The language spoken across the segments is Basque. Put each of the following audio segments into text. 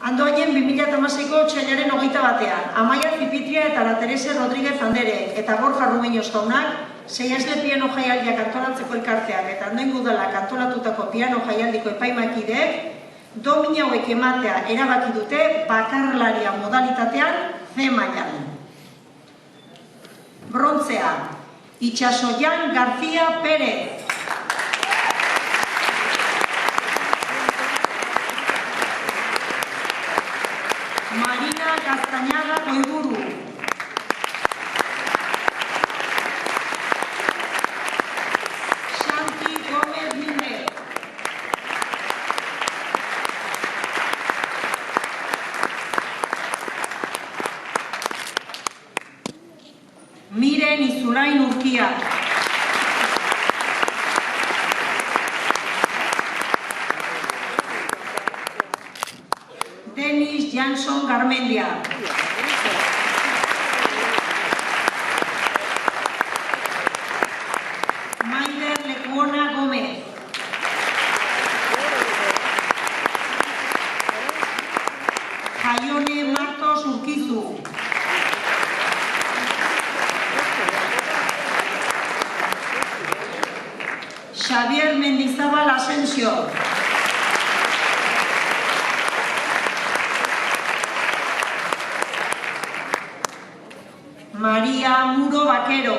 Andoainen 2016ko otsailaren 21. Amaia Zipitria eta la Terese Rodríguez Anderek eta Borja Rubeños jaunak seiasle piano jaialdiak antolatzeko elkarteak eta Andoain udalak antolatutako piano jaialdiko epaimakideek domina hauek ematea erabaki dute bakarlaria modalitatean C mailan. Brontzea, Itxasoyan García Pérez. Marina Castañaga Goiburu. Santi Gómez Minde. Miren Izulain Urquía. Denis Jansson Garmendia. Maider Lecuona Gómez. Jaione Martos Urquizu. Xavier Mendizábal Asensio. María Muro Vaquero.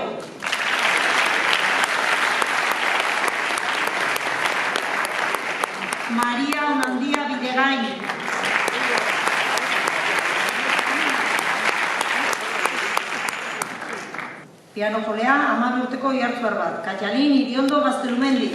María Onandía Videgain. Piano jolea, 12 urteko Ihartzuar bat. Katalin Iriondo Gaztelumendi.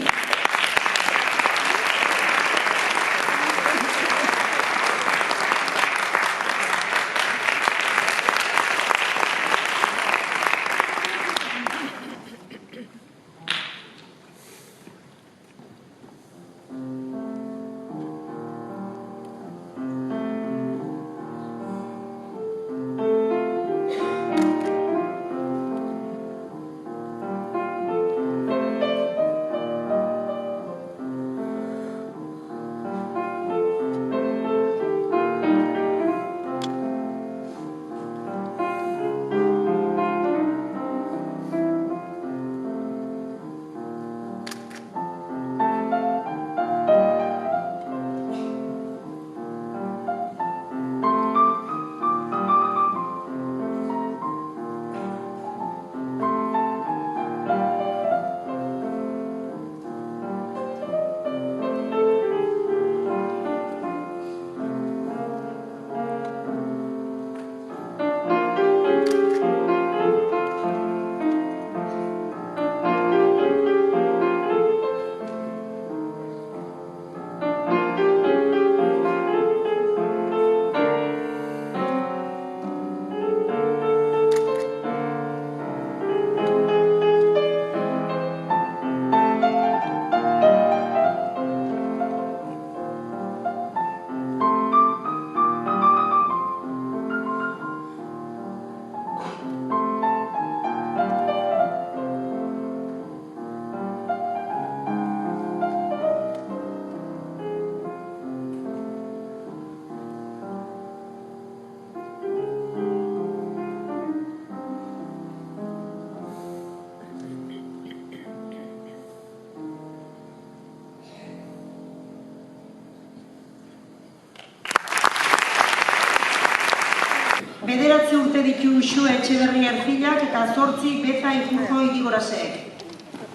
Bederatzi urte ditu Xue Etxeberri Ercillak eta 8 Beta Ifurjo Idigorasek.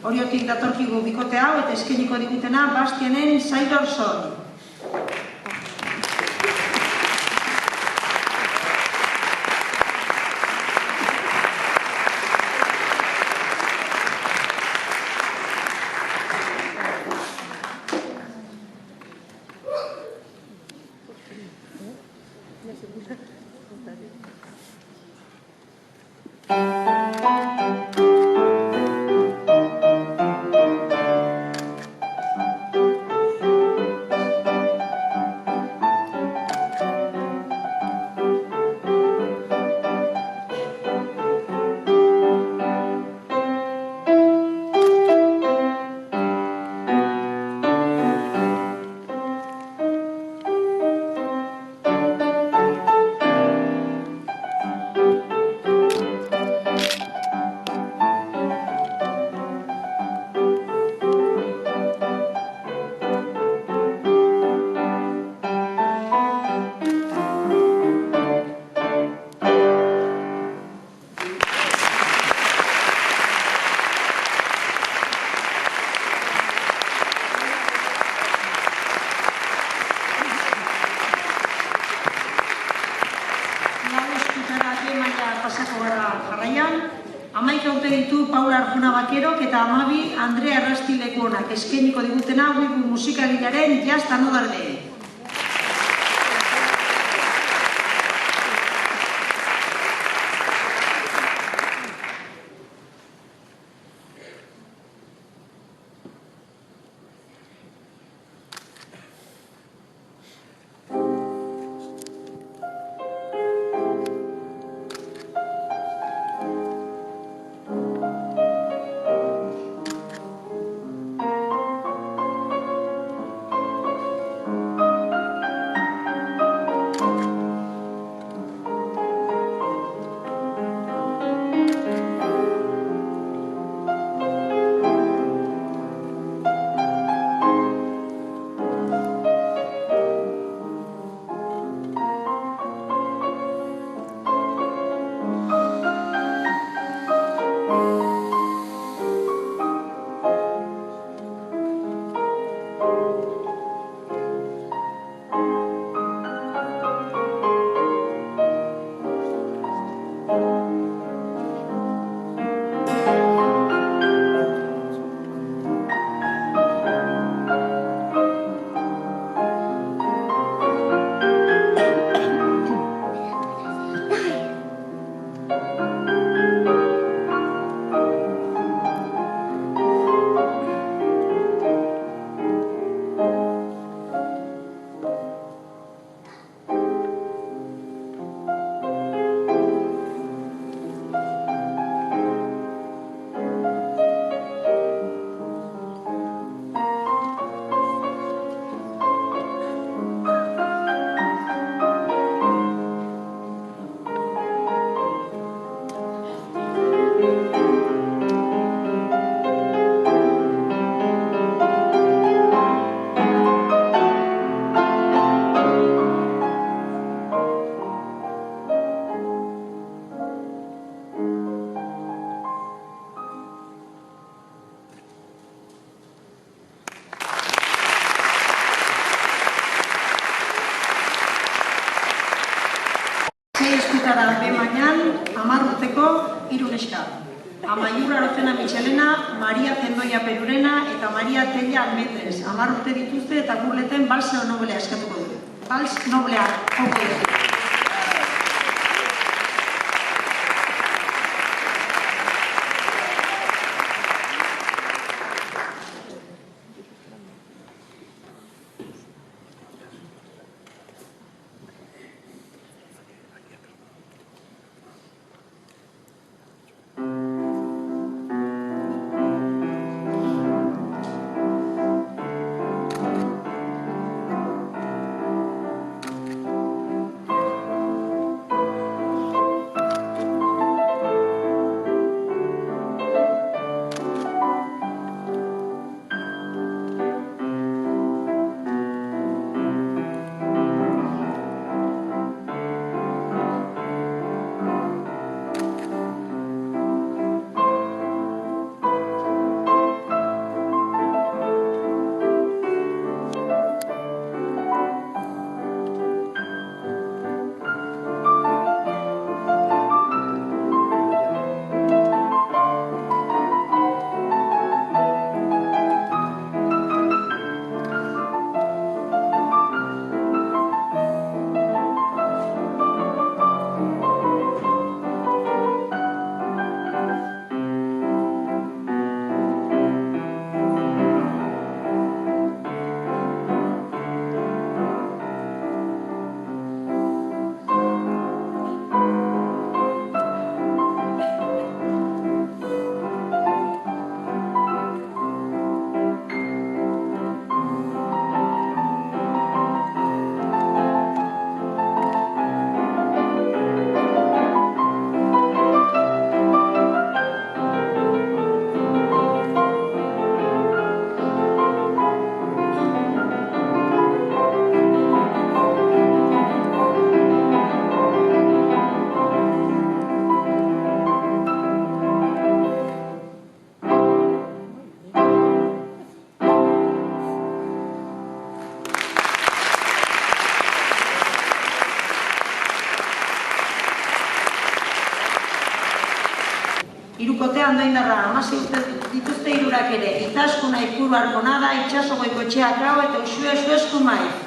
Oriotik datorkigu bikote hau eta eskeniko digutena Bastianen Sailor Son. maila pasako gara jarraian. 11 urte ditu Paula Arjona Bakerok eta 12 Andrea Arrastileko onak eskainiko digutena Wibu musikagilaren Jazz Tanodarde. Eskutara bemainan, 10 urteko 3 neska. Amaiur Arozena Michelena, Maria Zendoia Perurena eta Maria Tella Almendres. 10 urte dituzte eta burleten Vals Noblea eskatuko dute. Vals Noblea, joko dute. Andoindarra 16 urte dituzte hirurak ere. Itaskuna Ipuru Arkonada, Itxaso Goikoetxeak hau eta Uxue Esku Maiz.